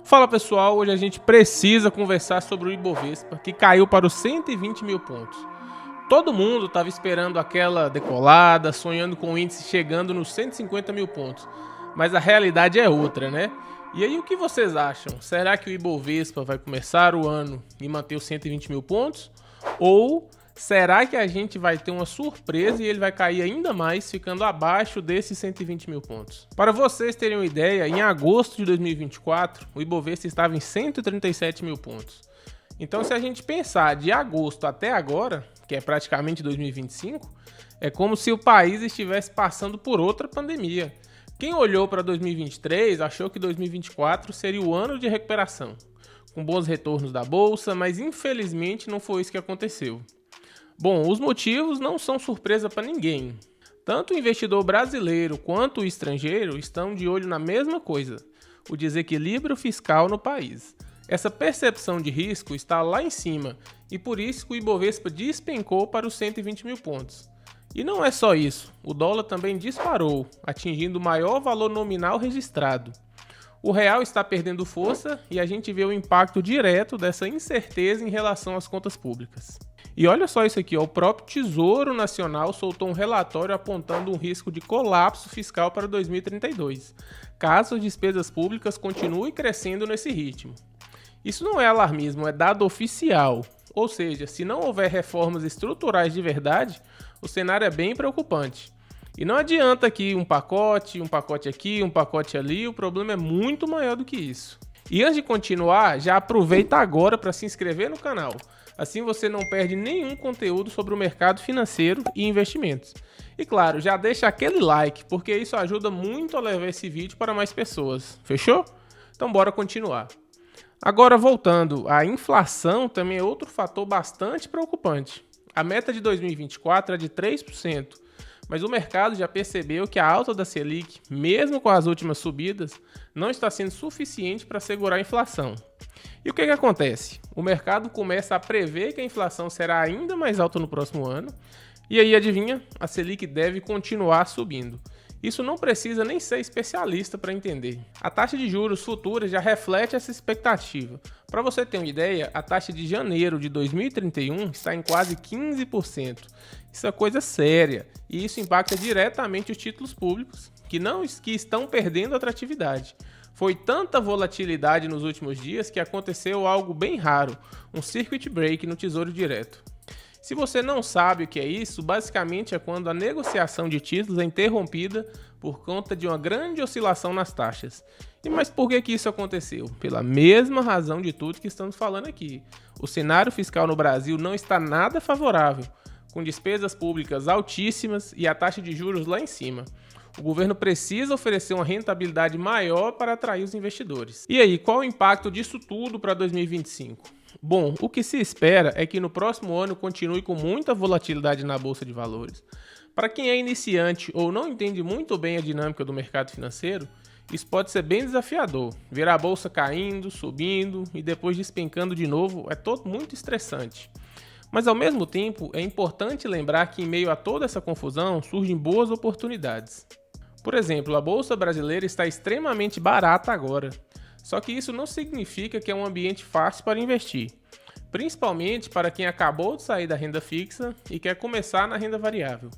Fala pessoal, hoje a gente precisa conversar sobre o Ibovespa, que caiu para os 120 mil pontos. Todo mundo estava esperando aquela decolada, sonhando com o índice chegando nos 150 mil pontos, mas a realidade é outra, né? E aí o que vocês acham? Será que o Ibovespa vai começar o ano e manter os 120 mil pontos? Ou será que a gente vai ter uma surpresa e ele vai cair ainda mais, ficando abaixo desses 120 mil pontos? Para vocês terem uma ideia, em agosto de 2024, o Ibovespa estava em 137 mil pontos. Então, se a gente pensar de agosto até agora, que é praticamente 2025, é como se o país estivesse passando por outra pandemia. Quem olhou para 2023 achou que 2024 seria o ano de recuperação, com bons retornos da bolsa, mas infelizmente não foi isso que aconteceu. Bom, os motivos não são surpresa para ninguém. Tanto o investidor brasileiro quanto o estrangeiro estão de olho na mesma coisa: o desequilíbrio fiscal no país. Essa percepção de risco está lá em cima e por isso que o Ibovespa despencou para os 120 mil pontos. E não é só isso, o dólar também disparou, atingindo o maior valor nominal registrado. O real está perdendo força e a gente vê o impacto direto dessa incerteza em relação às contas públicas. E olha só isso aqui, ó, o próprio Tesouro Nacional soltou um relatório apontando um risco de colapso fiscal para 2032, caso as despesas públicas continuem crescendo nesse ritmo. Isso não é alarmismo, é dado oficial. Ou seja, se não houver reformas estruturais de verdade, o cenário é bem preocupante. E não adianta aqui um pacote aqui, um pacote ali, o problema é muito maior do que isso. E antes de continuar, já aproveita agora para se inscrever no canal. Assim você não perde nenhum conteúdo sobre o mercado financeiro e investimentos. E claro, já deixa aquele like, porque isso ajuda muito a levar esse vídeo para mais pessoas. Fechou? Então bora continuar. Agora voltando, a inflação também é outro fator bastante preocupante. A meta de 2024 é de 3%, mas o mercado já percebeu que a alta da Selic, mesmo com as últimas subidas, não está sendo suficiente para segurar a inflação. E o que acontece? O mercado começa a prever que a inflação será ainda mais alta no próximo ano, e aí adivinha? A Selic deve continuar subindo. Isso não precisa nem ser especialista para entender. A taxa de juros futura já reflete essa expectativa. Para você ter uma ideia, a taxa de janeiro de 2031 está em quase 15%. Isso é coisa séria e isso impacta diretamente os títulos públicos, que estão perdendo atratividade. Foi tanta volatilidade nos últimos dias que aconteceu algo bem raro, um circuit break no Tesouro Direto. Se você não sabe o que é isso, basicamente é quando a negociação de títulos é interrompida por conta de uma grande oscilação nas taxas. Mas por que isso aconteceu? Pela mesma razão de tudo que estamos falando aqui. O cenário fiscal no Brasil não está nada favorável, com despesas públicas altíssimas e a taxa de juros lá em cima. O governo precisa oferecer uma rentabilidade maior para atrair os investidores. E aí, qual o impacto disso tudo para 2025? Bom, o que se espera é que no próximo ano continue com muita volatilidade na bolsa de valores. Para quem é iniciante ou não entende muito bem a dinâmica do mercado financeiro, isso pode ser bem desafiador. Ver a bolsa caindo, subindo e depois despencando de novo é muito estressante. Mas ao mesmo tempo, é importante lembrar que em meio a toda essa confusão surgem boas oportunidades. Por exemplo, a bolsa brasileira está extremamente barata agora. Só que isso não significa que é um ambiente fácil para investir, principalmente para quem acabou de sair da renda fixa e quer começar na renda variável.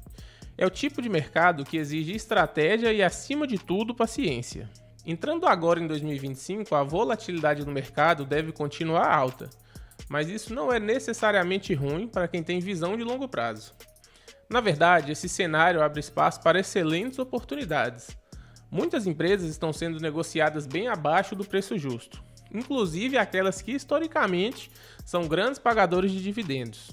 É o tipo de mercado que exige estratégia e, acima de tudo, paciência. Entrando agora em 2025, a volatilidade do mercado deve continuar alta, mas isso não é necessariamente ruim para quem tem visão de longo prazo. Na verdade, esse cenário abre espaço para excelentes oportunidades. Muitas empresas estão sendo negociadas bem abaixo do preço justo, inclusive aquelas que historicamente são grandes pagadores de dividendos.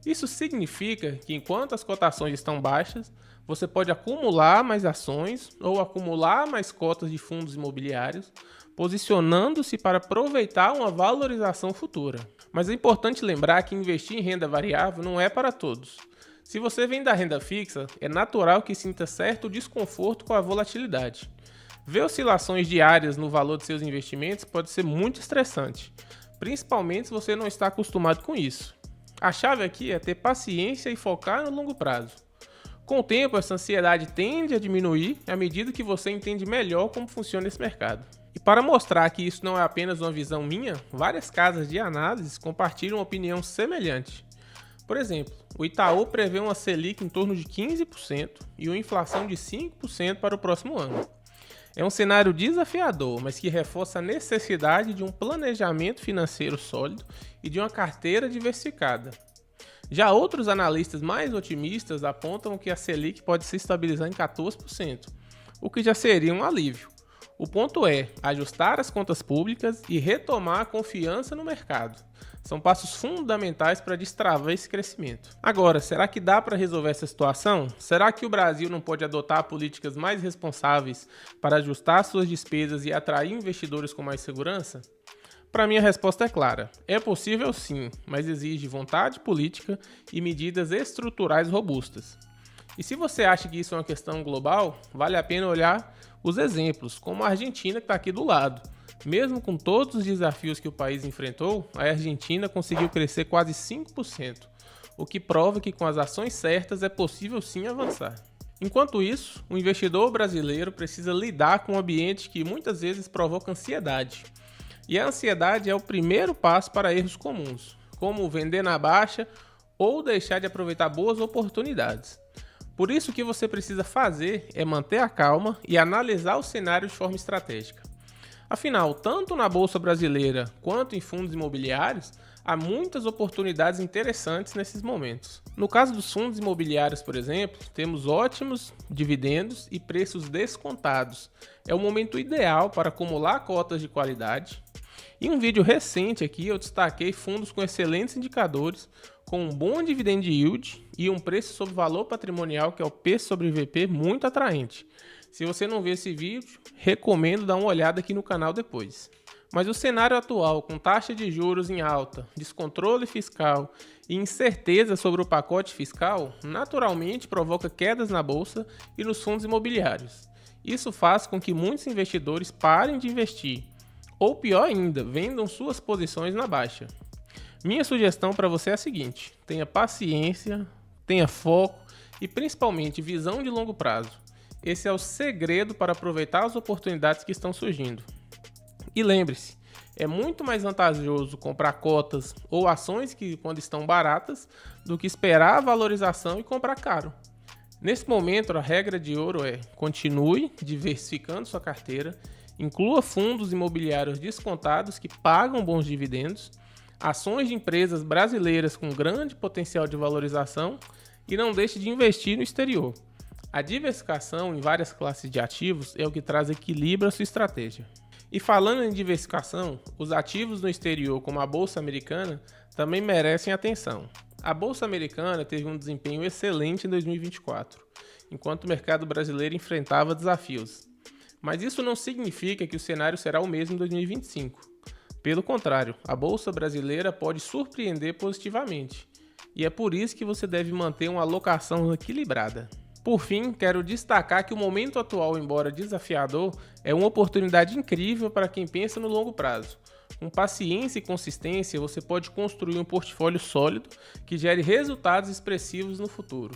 Isso significa que enquanto as cotações estão baixas, você pode acumular mais ações ou acumular mais cotas de fundos imobiliários, posicionando-se para aproveitar uma valorização futura. Mas é importante lembrar que investir em renda variável não é para todos. Se você vem da renda fixa, é natural que sinta certo desconforto com a volatilidade. Ver oscilações diárias no valor de seus investimentos pode ser muito estressante, principalmente se você não está acostumado com isso. A chave aqui é ter paciência e focar no longo prazo. Com o tempo, essa ansiedade tende a diminuir à medida que você entende melhor como funciona esse mercado. E para mostrar que isso não é apenas uma visão minha, várias casas de análise compartilham uma opinião semelhante. Por exemplo, o Itaú prevê uma Selic em torno de 15% e uma inflação de 5% para o próximo ano. É um cenário desafiador, mas que reforça a necessidade de um planejamento financeiro sólido e de uma carteira diversificada. Já outros analistas mais otimistas apontam que a Selic pode se estabilizar em 14%, o que já seria um alívio. O ponto é ajustar as contas públicas e retomar a confiança no mercado. São passos fundamentais para destravar esse crescimento. Agora, será que dá para resolver essa situação? Será que o Brasil não pode adotar políticas mais responsáveis para ajustar suas despesas e atrair investidores com mais segurança? Para mim a resposta é clara. É possível sim, mas exige vontade política e medidas estruturais robustas. E se você acha que isso é uma questão global, vale a pena olhar os exemplos, como a Argentina que está aqui do lado. Mesmo com todos os desafios que o país enfrentou, a Argentina conseguiu crescer quase 5%, o que prova que com as ações certas é possível sim avançar. Enquanto isso, o investidor brasileiro precisa lidar com um ambiente que muitas vezes provoca ansiedade. E a ansiedade é o primeiro passo para erros comuns, como vender na baixa ou deixar de aproveitar boas oportunidades. Por isso, o que você precisa fazer é manter a calma e analisar o cenário de forma estratégica. Afinal, tanto na Bolsa Brasileira quanto em fundos imobiliários, há muitas oportunidades interessantes nesses momentos. No caso dos fundos imobiliários, por exemplo, temos ótimos dividendos e preços descontados. É o momento ideal para acumular cotas de qualidade. Em um vídeo recente aqui, eu destaquei fundos com excelentes indicadores, com um bom dividend yield e um preço sobre valor patrimonial, que é o P sobre VP, muito atraente. Se você não viu esse vídeo, recomendo dar uma olhada aqui no canal depois. Mas o cenário atual, com taxa de juros em alta, descontrole fiscal e incerteza sobre o pacote fiscal, naturalmente provoca quedas na bolsa e nos fundos imobiliários. Isso faz com que muitos investidores parem de investir, ou pior ainda, vendam suas posições na baixa. Minha sugestão para você é a seguinte: tenha paciência, tenha foco e principalmente visão de longo prazo. Esse é o segredo para aproveitar as oportunidades que estão surgindo. E lembre-se, é muito mais vantajoso comprar cotas ou ações que quando estão baratas do que esperar a valorização e comprar caro. Nesse momento, a regra de ouro é: continue diversificando sua carteira, inclua fundos imobiliários descontados que pagam bons dividendos, ações de empresas brasileiras com grande potencial de valorização e não deixe de investir no exterior. A diversificação em várias classes de ativos é o que traz equilíbrio à sua estratégia. E falando em diversificação, os ativos no exterior, como a Bolsa Americana, também merecem atenção. A Bolsa Americana teve um desempenho excelente em 2024, enquanto o mercado brasileiro enfrentava desafios. Mas isso não significa que o cenário será o mesmo em 2025. Pelo contrário, a Bolsa Brasileira pode surpreender positivamente, e é por isso que você deve manter uma alocação equilibrada. Por fim, quero destacar que o momento atual, embora desafiador, é uma oportunidade incrível para quem pensa no longo prazo. Com paciência e consistência, você pode construir um portfólio sólido que gere resultados expressivos no futuro.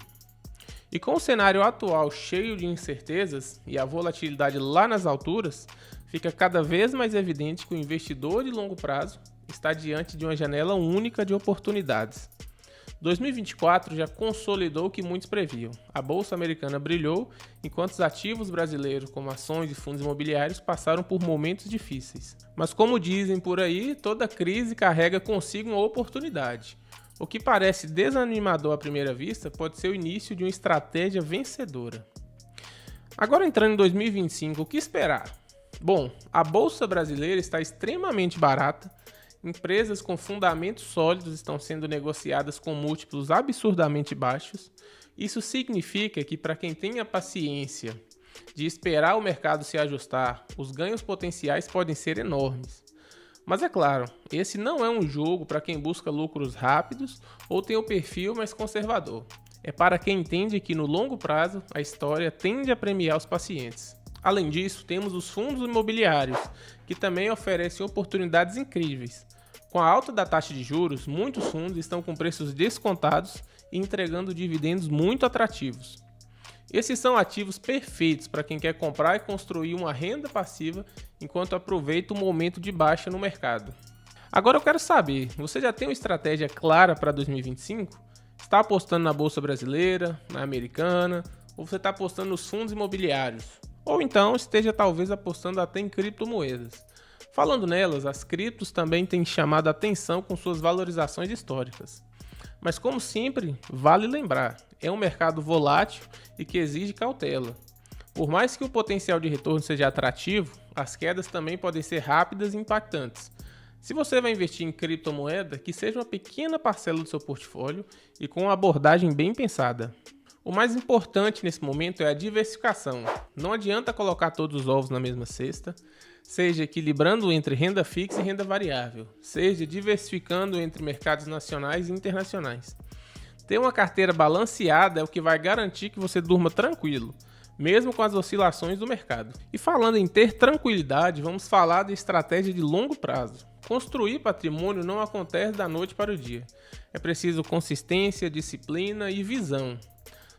E com o cenário atual cheio de incertezas e a volatilidade lá nas alturas, fica cada vez mais evidente que o investidor de longo prazo está diante de uma janela única de oportunidades. 2024 já consolidou o que muitos previam. A Bolsa Americana brilhou, enquanto os ativos brasileiros, como ações e fundos imobiliários, passaram por momentos difíceis. Mas como dizem por aí, toda crise carrega consigo uma oportunidade. O que parece desanimador à primeira vista pode ser o início de uma estratégia vencedora. Agora entrando em 2025, o que esperar? Bom, a Bolsa Brasileira está extremamente barata. Empresas com fundamentos sólidos estão sendo negociadas com múltiplos absurdamente baixos. Isso significa que, para quem tem a paciência de esperar o mercado se ajustar, os ganhos potenciais podem ser enormes. Mas é claro, esse não é um jogo para quem busca lucros rápidos ou tem o perfil mais conservador. É para quem entende que no longo prazo a história tende a premiar os pacientes. Além disso, temos os fundos imobiliários, que também oferecem oportunidades incríveis. Com a alta da taxa de juros, muitos fundos estão com preços descontados e entregando dividendos muito atrativos. Esses são ativos perfeitos para quem quer comprar e construir uma renda passiva enquanto aproveita o momento de baixa no mercado. Agora eu quero saber, você já tem uma estratégia clara para 2025? Está apostando na Bolsa Brasileira, na Americana, ou você está apostando nos fundos imobiliários? Ou então esteja talvez apostando até em criptomoedas. Falando nelas, as criptos também têm chamado a atenção com suas valorizações históricas. Mas como sempre, vale lembrar, é um mercado volátil e que exige cautela. Por mais que o potencial de retorno seja atrativo, as quedas também podem ser rápidas e impactantes. Se você vai investir em criptomoeda, que seja uma pequena parcela do seu portfólio e com uma abordagem bem pensada. O mais importante nesse momento é a diversificação. Não adianta colocar todos os ovos na mesma cesta, seja equilibrando entre renda fixa e renda variável, seja diversificando entre mercados nacionais e internacionais. Ter uma carteira balanceada é o que vai garantir que você durma tranquilo, mesmo com as oscilações do mercado. E falando em ter tranquilidade, vamos falar de estratégia de longo prazo. Construir patrimônio não acontece da noite para o dia. É preciso consistência, disciplina e visão.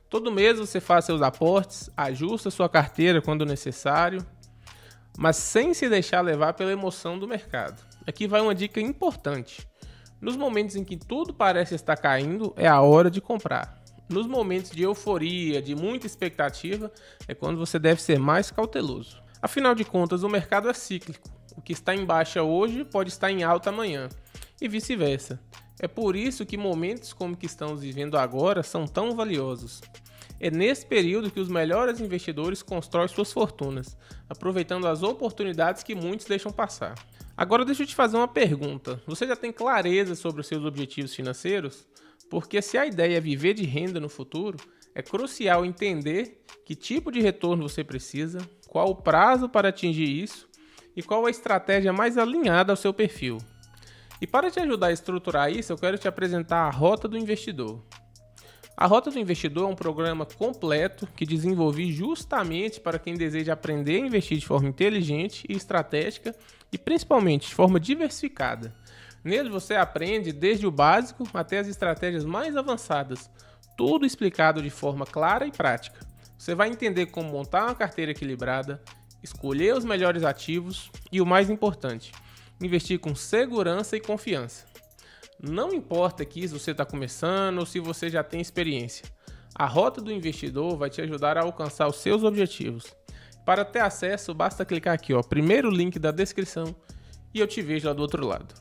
Todo mês você faz seus aportes, ajusta sua carteira quando necessário, mas sem se deixar levar pela emoção do mercado. Aqui vai uma dica importante. Nos momentos em que tudo parece estar caindo, é a hora de comprar. Nos momentos de euforia, de muita expectativa, é quando você deve ser mais cauteloso. Afinal de contas, o mercado é cíclico. O que está em baixa hoje pode estar em alta amanhã, e vice-versa. É por isso que momentos como o que estamos vivendo agora são tão valiosos. É nesse período que os melhores investidores constroem suas fortunas, aproveitando as oportunidades que muitos deixam passar. Agora deixa eu te fazer uma pergunta. Você já tem clareza sobre os seus objetivos financeiros? Porque se a ideia é viver de renda no futuro, é crucial entender que tipo de retorno você precisa, qual o prazo para atingir isso e qual a estratégia mais alinhada ao seu perfil. E para te ajudar a estruturar isso, eu quero te apresentar a Rota do Investidor. A Rota do Investidor é um programa completo que desenvolvi justamente para quem deseja aprender a investir de forma inteligente e estratégica e principalmente de forma diversificada. Nele você aprende desde o básico até as estratégias mais avançadas, tudo explicado de forma clara e prática. Você vai entender como montar uma carteira equilibrada, escolher os melhores ativos e o mais importante, investir com segurança e confiança. Não importa aqui se você está começando ou se você já tem experiência. A Rota do Investidor vai te ajudar a alcançar os seus objetivos. Para ter acesso, basta clicar aqui, primeiro link da descrição e eu te vejo lá do outro lado.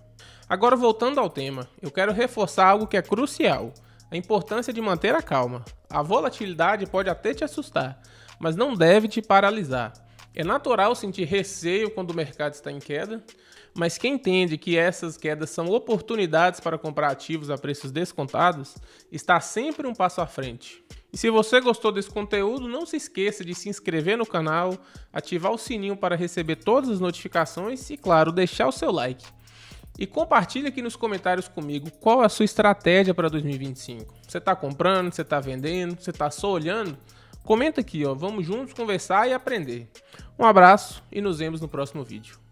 Agora voltando ao tema, eu quero reforçar algo que é crucial, a importância de manter a calma. A volatilidade pode até te assustar, mas não deve te paralisar. É natural sentir receio quando o mercado está em queda, mas quem entende que essas quedas são oportunidades para comprar ativos a preços descontados, está sempre um passo à frente. E se você gostou desse conteúdo, não se esqueça de se inscrever no canal, ativar o sininho para receber todas as notificações e, claro, deixar o seu like. E compartilhe aqui nos comentários comigo qual é a sua estratégia para 2025. Você está comprando, você está vendendo, você está só olhando? Comenta aqui, vamos juntos conversar e aprender. Um abraço e nos vemos no próximo vídeo.